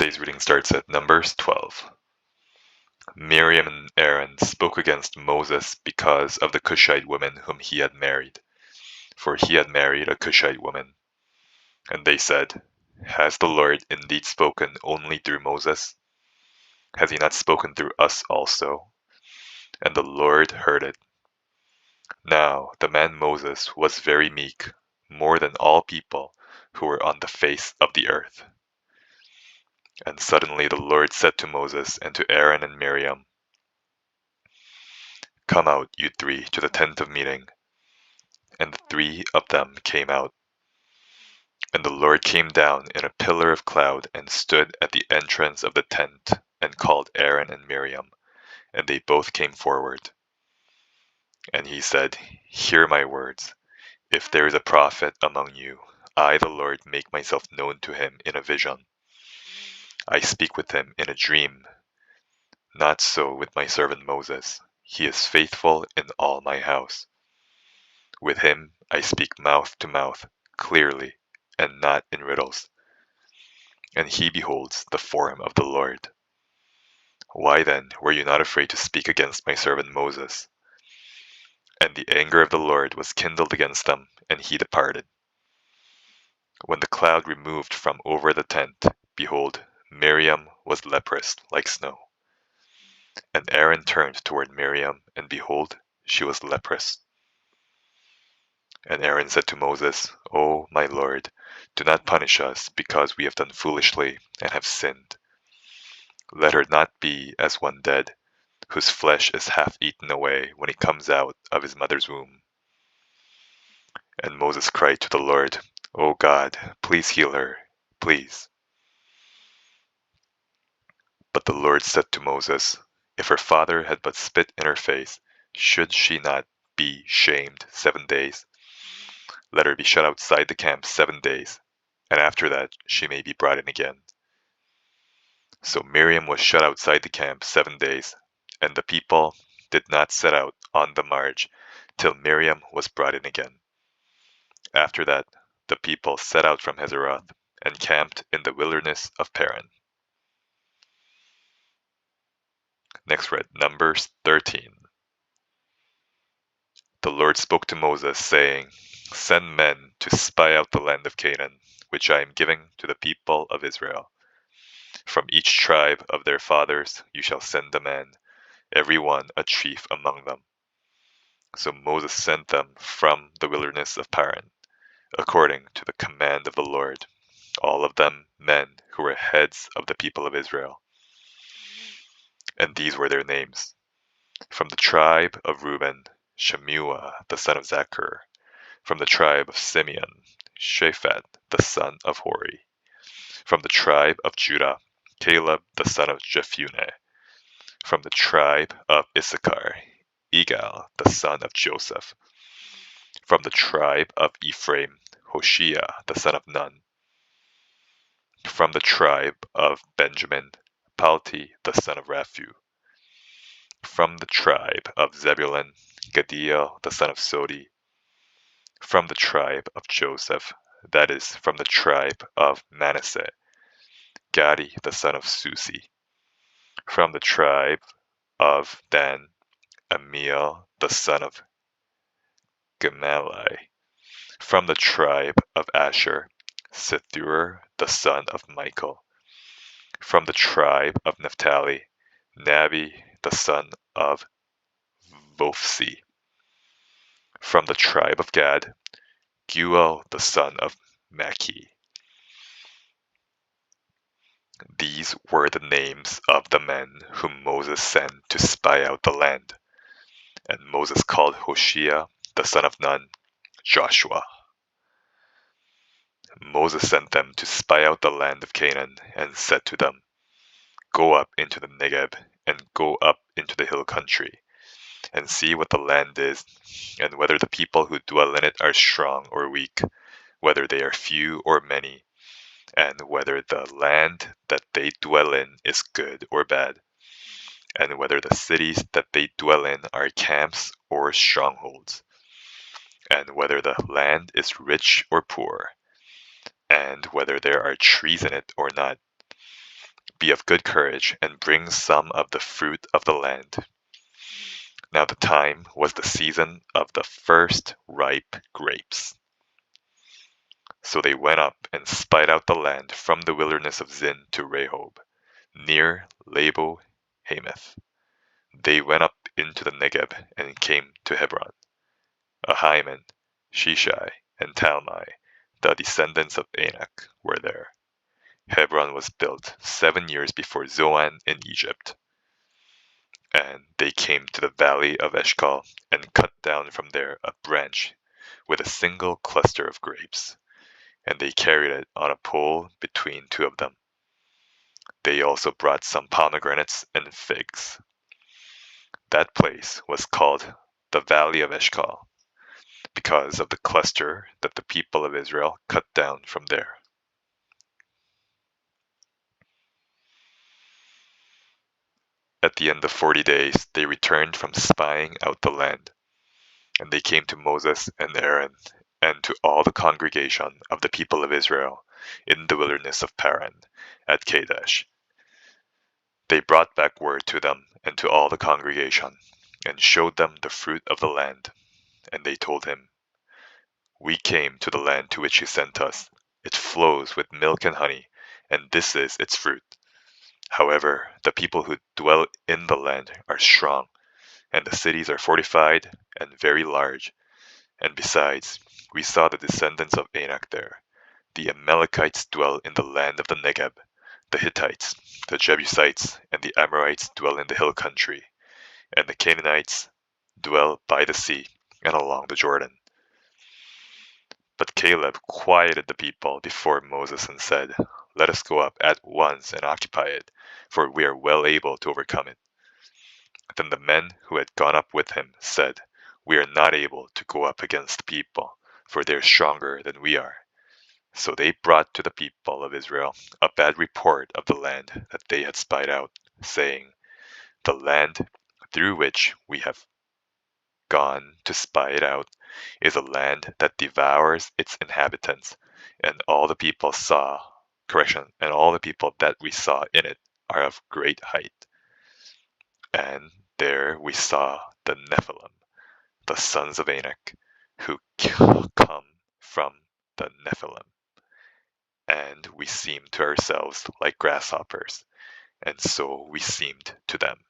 Today's reading starts at Numbers 12. Miriam and Aaron spoke against Moses because of the Cushite woman whom he had married, for he had married a Cushite woman. And they said, "Has the Lord indeed spoken only through Moses? Has he not spoken through us also?" And the Lord heard it. Now the man Moses was very meek, more than all people who were on the face of the earth. And suddenly the Lord said to Moses and to Aaron and Miriam, "Come out, you three, to the tent of meeting." And the three of them came out. And the Lord came down in a pillar of cloud and stood at the entrance of the tent and called Aaron and Miriam, and they both came forward. And he said, "Hear my words. If there is a prophet among you, I, the Lord, make myself known to him in a vision. I speak with him in a dream. Not so with my servant Moses. He is faithful in all my house. With him I speak mouth to mouth, clearly, and not in riddles. And he beholds the form of the Lord. Why then were you not afraid to speak against my servant Moses?" And the anger of the Lord was kindled against them, and he departed. When the cloud removed from over the tent, behold, Miriam was leprous like snow. And Aaron turned toward Miriam, and behold, she was leprous. And Aaron said to Moses, "O my Lord, do not punish us, because we have done foolishly and have sinned. Let her not be as one dead, whose flesh is half eaten away when he comes out of his mother's womb." And Moses cried to the Lord, "O God, please heal her, please." But the Lord said to Moses, "If her father had but spit in her face, should she not be shamed 7 days? Let her be shut outside the camp 7 days, and after that she may be brought in again." So Miriam was shut outside the camp 7 days, and the people did not set out on the march till Miriam was brought in again. After that, the people set out from Hazeroth and camped in the wilderness of Paran. Next read Numbers 13. The Lord spoke to Moses, saying, "Send men to spy out the land of Canaan, which I am giving to the people of Israel. From each tribe of their fathers you shall send a man, every one a chief among them." So Moses sent them from the wilderness of Paran, according to the command of the Lord, all of them men who were heads of the people of Israel. And these were their names. From the tribe of Reuben, Shemuah the son of Zachar. From the tribe of Simeon, Shaphat the son of Hori. From the tribe of Judah, Caleb the son of Jephunneh. From the tribe of Issachar, Igal the son of Joseph. From the tribe of Ephraim, Hoshea the son of Nun. From the tribe of Benjamin, Palti the son of Raphu. From the tribe of Zebulun, Gadiel the son of Sodi. From the tribe of Joseph, that is, from the tribe of Manasseh, Gadi the son of Susi. From the tribe of Dan, Amiel the son of Gemalli. From the tribe of Asher, Sethur the son of Michael. From the tribe of Naphtali, Nabi the son of Vophsi. From the tribe of Gad, Guel the son of Maki. These were the names of the men whom Moses sent to spy out the land. And Moses called Hoshea the son of Nun, Joshua. Moses sent them to spy out the land of Canaan, and said to them, "Go up into the Negeb, and go up into the hill country, and see what the land is, and whether the people who dwell in it are strong or weak, whether they are few or many, and whether the land that they dwell in is good or bad, and whether the cities that they dwell in are camps or strongholds, and whether the land is rich or poor, and whether there are trees in it or not. Be of good courage, and bring some of the fruit of the land. Now the time was the season of the first ripe grapes. So they went up and spied out the land from the wilderness of Zin to Rehob, near Labo Hamath. They went up into the Negeb and came to Hebron. Ahiman, Shishai, and Talmai, the descendants of Anak, were there. Hebron was built 7 years before Zoan in Egypt. And they came to the valley of Eshcol and cut down from there a branch with a single cluster of grapes, and they carried it on a pole between two of them. They also brought some pomegranates and figs. That place was called the Valley of Eshcol, because of the cluster that the people of Israel cut down from there. At the end of 40 days, they returned from spying out the land, and they came to Moses and Aaron and to all the congregation of the people of Israel in the wilderness of Paran at Kadesh. They brought back word to them and to all the congregation, and showed them the fruit of the land. And they told him, "We came to the land to which you sent us. It flows with milk and honey, and this is its fruit. However, the people who dwell in the land are strong, and the cities are fortified and very large. And besides, we saw the descendants of Anak there. The Amalekites dwell in the land of the Negeb. The Hittites, the Jebusites, and the Amorites dwell in the hill country, and the Canaanites dwell by the sea and along the Jordan." But Caleb quieted the people before Moses and said, "Let us go up at once and occupy it, for we are well able to overcome it." Then the men who had gone up with him said, "We are not able to go up against the people, for they are stronger than we are." So they brought to the people of Israel a bad report of the land that they had spied out, saying, "The land through which we have gone to spy it out is a land that devours its inhabitants, and all the people that we saw in it are of great height. And there we saw the Nephilim, the sons of Anak, who come from the Nephilim. And we seemed to ourselves like grasshoppers, and so we seemed to them."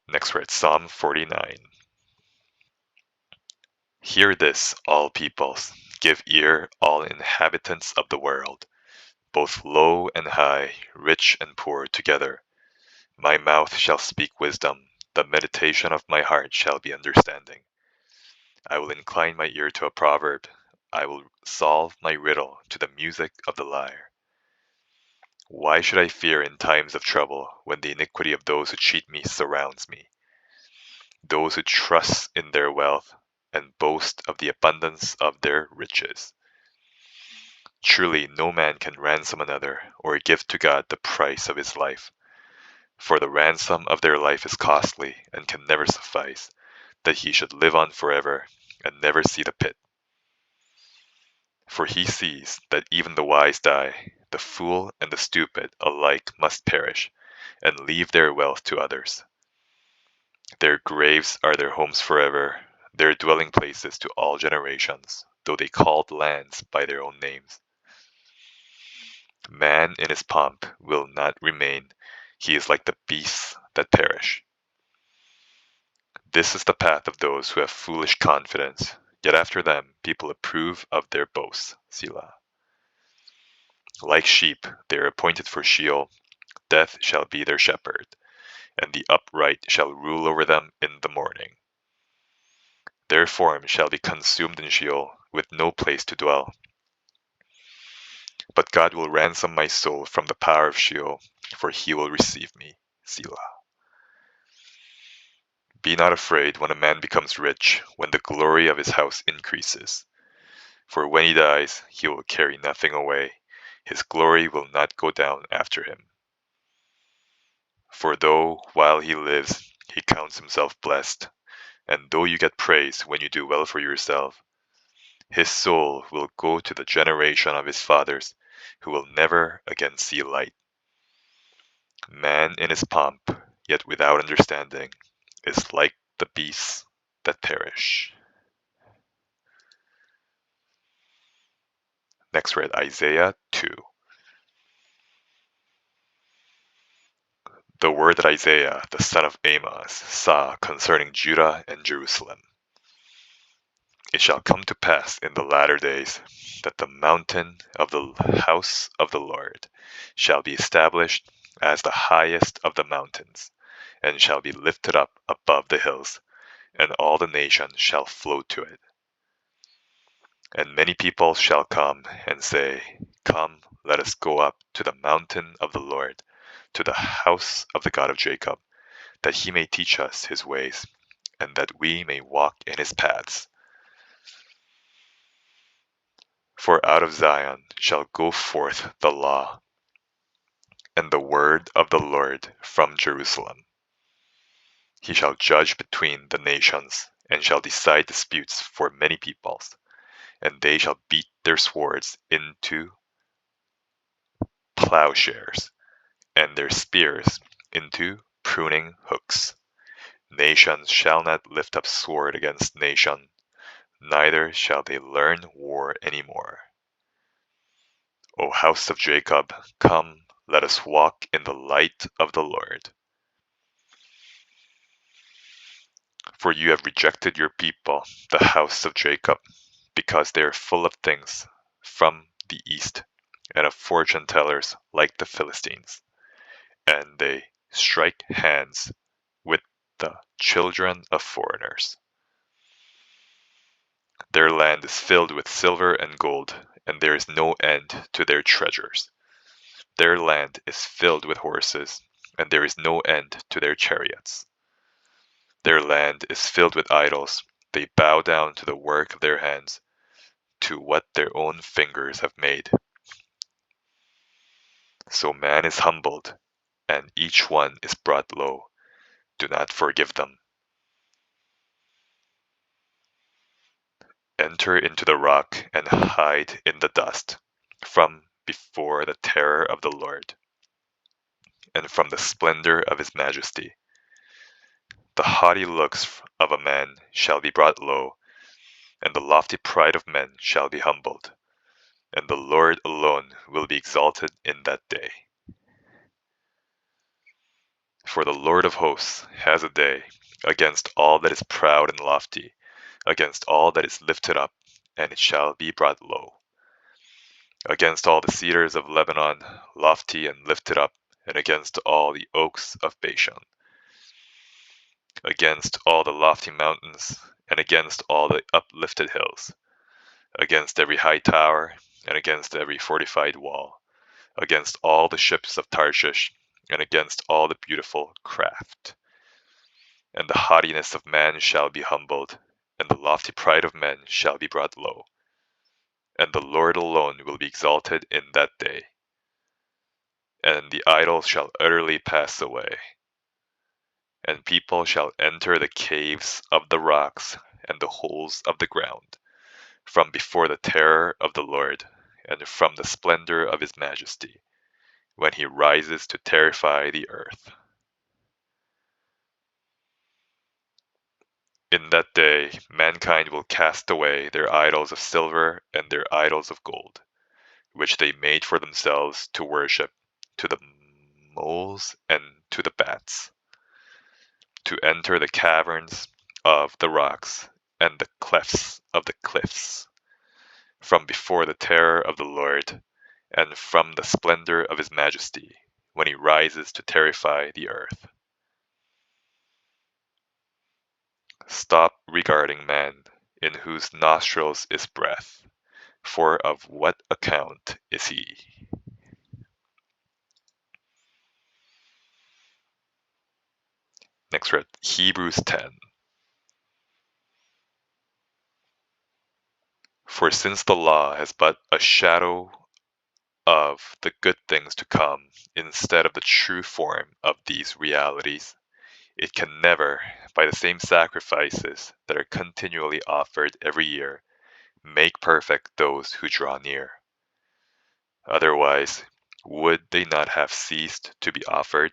Next we're at Psalm 49. Hear this, all peoples. Give ear, all inhabitants of the world, both low and high, rich and poor together. My mouth shall speak wisdom, the meditation of my heart shall be understanding. I will incline my ear to a proverb, I will solve my riddle to the music of the lyre. Why should I fear in times of trouble, when the iniquity of those who cheat me surrounds me? Those who trust in their wealth and boast of the abundance of their riches. Truly no man can ransom another, or give to God the price of his life. For the ransom of their life is costly, and can never suffice, that he should live on forever, and never see the pit. For he sees that even the wise die, the fool and the stupid alike must perish, and leave their wealth to others. Their graves are their homes forever, their dwelling places to all generations, though they called lands by their own names. Man in his pomp will not remain, he is like the beasts that perish. This is the path of those who have foolish confidence, yet after them people approve of their boasts. Selah. Like sheep, they are appointed for Sheol, death shall be their shepherd, and the upright shall rule over them in the morning. Their form shall be consumed in Sheol, with no place to dwell. But God will ransom my soul from the power of Sheol, for he will receive me. Selah. Be not afraid when a man becomes rich, when the glory of his house increases. For when he dies, he will carry nothing away. His glory will not go down after him. For though, while he lives, he counts himself blessed, and though you get praise when you do well for yourself, his soul will go to the generation of his fathers, who will never again see light. Man in his pomp, yet without understanding, is like the beasts that perish. Next read Isaiah 2. The word that Isaiah, the son of Amos, saw concerning Judah and Jerusalem. It shall come to pass in the latter days that the mountain of the house of the Lord shall be established as the highest of the mountains, and shall be lifted up above the hills, and all the nations shall flow to it. And many people shall come and say, Come, let us go up to the mountain of the Lord, to the house of the God of Jacob, that he may teach us his ways, and that we may walk in his paths. For out of Zion shall go forth the law, and the word of the Lord from Jerusalem. He shall judge between the nations, and shall decide disputes for many peoples, and they shall beat their swords into plowshares, and their spears into pruning hooks. Nation shall not lift up sword against nation, neither shall they learn war any more. O house of Jacob, come, let us walk in the light of the Lord. For you have rejected your people, the house of Jacob, because they are full of things from the east, and of fortune tellers like the Philistines. And they strike hands with the children of foreigners. Their land is filled with silver and gold, and there is no end to their treasures. Their land is filled with horses, and there is no end to their chariots. Their land is filled with idols. They bow down to the work of their hands, to what their own fingers have made. So man is humbled, and each one is brought low. Do not forgive them. Enter into the rock and hide in the dust, from before the terror of the Lord, and from the splendor of his majesty. The haughty looks of a man shall be brought low, and the lofty pride of men shall be humbled, and the Lord alone will be exalted in that day. For the Lord of hosts has a day against all that is proud and lofty, against all that is lifted up, and it shall be brought low. Against all the cedars of Lebanon, lofty and lifted up, and against all the oaks of Bashan. Against all the lofty mountains, and against all the uplifted hills. Against every high tower, and against every fortified wall. Against all the ships of Tarshish, and against all the beautiful craft. And the haughtiness of man shall be humbled, and the lofty pride of men shall be brought low. And the Lord alone will be exalted in that day. And the idols shall utterly pass away. And people shall enter the caves of the rocks and the holes of the ground, from before the terror of the Lord, and from the splendor of his majesty, when he rises to terrify the earth. In that day, mankind will cast away their idols of silver and their idols of gold, which they made for themselves to worship, to the moles and to the bats, to enter the caverns of the rocks and the clefts of the cliffs, from before the terror of the Lord, and from the splendor of his majesty, when he rises to terrify the earth. Stop regarding man, in whose nostrils is breath, for of what account is he? Next read Hebrews 10. For since the law has but a shadow of the good things to come, instead of the true form of these realities, it can never, by the same sacrifices that are continually offered every year, make perfect those who draw near. Otherwise, would they not have ceased to be offered,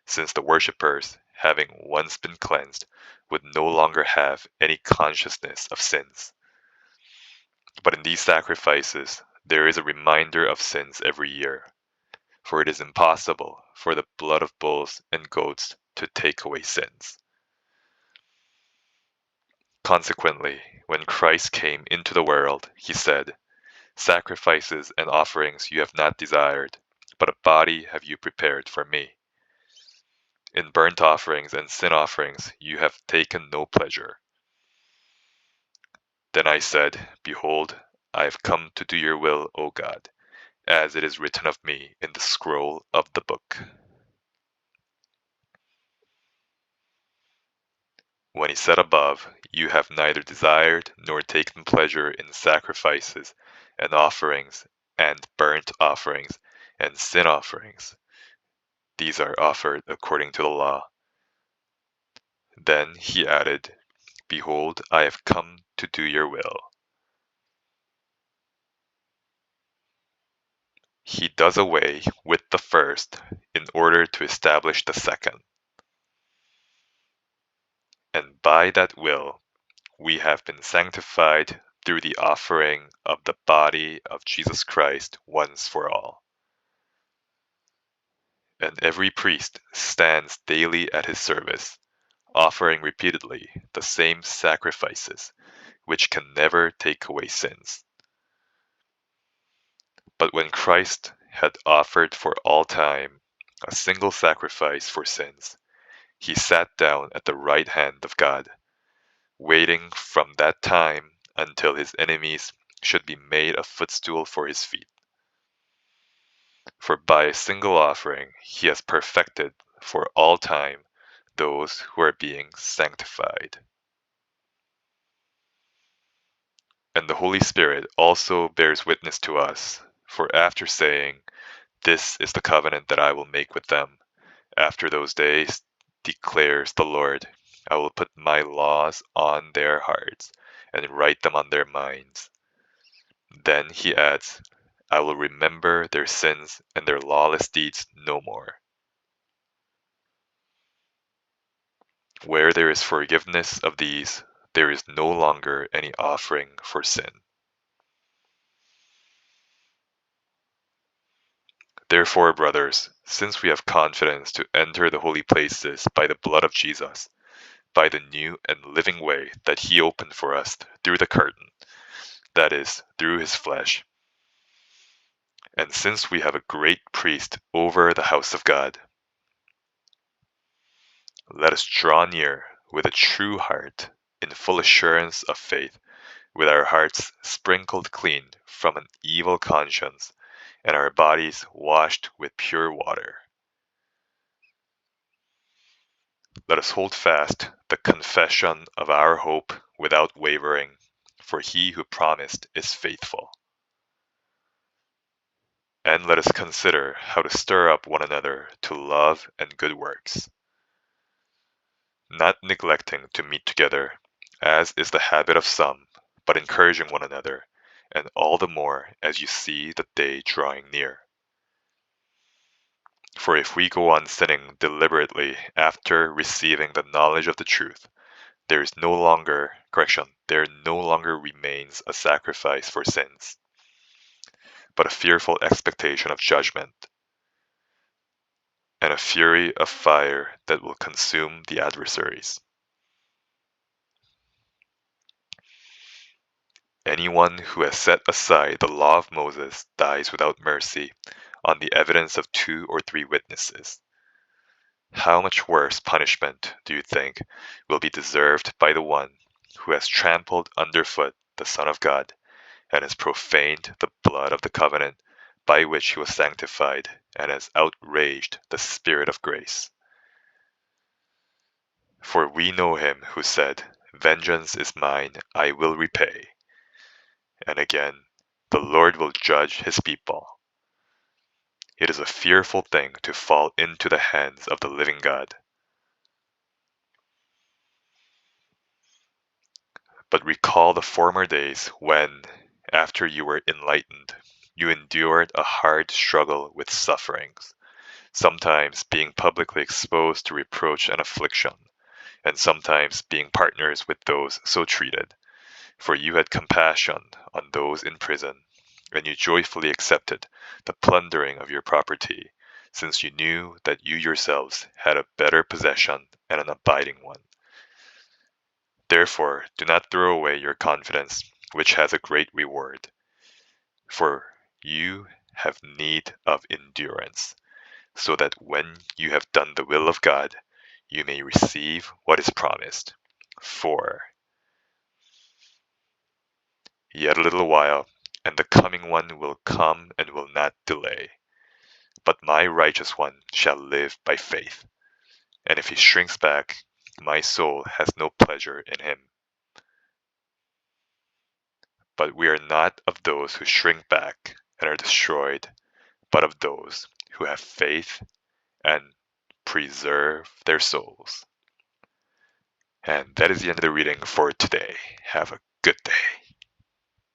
since the worshippers, having once been cleansed, would no longer have any consciousness of sins? But in these sacrifices, there is a reminder of sins every year, for it is impossible for the blood of bulls and goats to take away sins. Consequently, when Christ came into the world, he said, "Sacrifices and offerings you have not desired, but a body have you prepared for me. In burnt offerings and sin offerings you have taken no pleasure." Then I said, "Behold, I have come to do your will, O God, as it is written of me in the scroll of the book." When he said above, "You have neither desired nor taken pleasure in sacrifices and offerings and burnt offerings and sin offerings," these are offered according to the law. Then he added, "Behold, I have come to do your will." He does away with the first in order to establish the second. And by that will, we have been sanctified through the offering of the body of Jesus Christ once for all. And every priest stands daily at his service, offering repeatedly the same sacrifices, which can never take away sins. But when Christ had offered for all time a single sacrifice for sins, he sat down at the right hand of God, waiting from that time until his enemies should be made a footstool for his feet. For by a single offering he has perfected for all time those who are being sanctified. And the Holy Spirit also bears witness to us, for after saying, "This is the covenant that I will make with them after those days, declares the Lord, I will put my laws on their hearts and write them on their minds." Then he adds, "I will remember their sins and their lawless deeds no more." Where there is forgiveness of these, there is no longer any offering for sin. Therefore, brothers, since we have confidence to enter the holy places by the blood of Jesus, by the new and living way that he opened for us through the curtain, that is, through his flesh, and since we have a great priest over the house of God, let us draw near with a true heart, in full assurance of faith, with our hearts sprinkled clean from an evil conscience, and our bodies washed with pure water. Let us hold fast the confession of our hope without wavering, for he who promised is faithful. And let us consider how to stir up one another to love and good works, not neglecting to meet together, as is the habit of some, but encouraging one another, and all the more as you see the day drawing near. For if we go on sinning deliberately after receiving the knowledge of the truth, there no longer remains a sacrifice for sins, but a fearful expectation of judgment, and a fury of fire that will consume the adversaries. Anyone who has set aside the law of Moses dies without mercy on the evidence of 2 or 3 witnesses. How much worse punishment, do you think, will be deserved by the one who has trampled underfoot the Son of God and has profaned the blood of the covenant by which he was sanctified and has outraged the Spirit of grace? For we know him who said, "Vengeance is mine, I will repay." And again, "The Lord will judge his people." It is a fearful thing to fall into the hands of the living God. But recall the former days when, after you were enlightened, you endured a hard struggle with sufferings, sometimes being publicly exposed to reproach and affliction, and sometimes being partners with those so treated. For you had compassion on those in prison, and you joyfully accepted the plundering of your property, since you knew that you yourselves had a better possession and an abiding one. Therefore, do not throw away your confidence, which has a great reward, for you have need of endurance, so that when you have done the will of God, you may receive what is promised. For yet a little while, and the coming one will come and will not delay. But my righteous one shall live by faith, and if he shrinks back, my soul has no pleasure in him. But we are not of those who shrink back and are destroyed, but of those who have faith and preserve their souls. And that is the end of the reading for today. Have a good day.